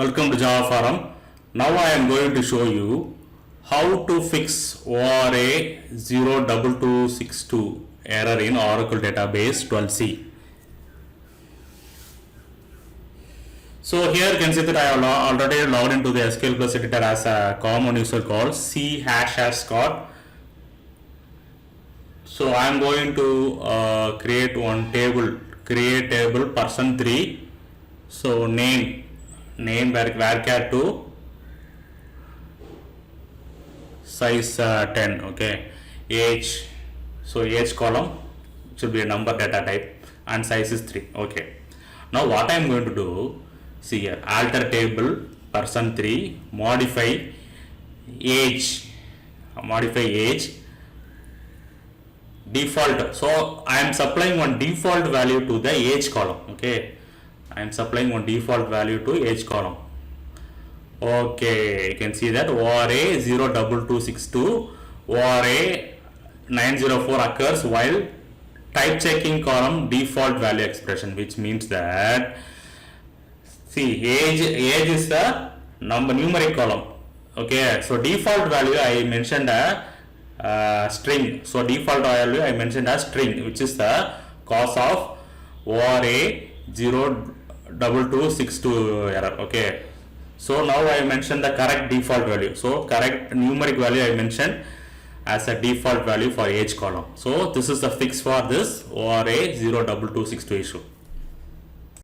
Welcome to Java Forum. Now I am going to show you how to fix ORA-02262 error in Oracle database 12c. So here you can see that I have already logged into the SQL Plus editor as a common user called c#scott. So I am going to create one table, create table person3. So name varchar 2, size 10, okay. Age, so age column should be a number data type and size is 3, okay. Now what I am going to do, see here, alter table person3, modify age, default. So I am supplying one default value to the age column, okay. I am supplying one default value to age column. Okay, you can see that ORA-02262, ORA-904 occurs while type checking column default value expression, which means that, see, age is the numeric column, okay. So default value I mentioned a string. So default value I mentioned as string, which is the cause of ORA-02262 error, okay. So now I mentioned the correct default value. So correct numeric value I mentioned as a default value for age column. So this is the fix for this ORA-02262 issue.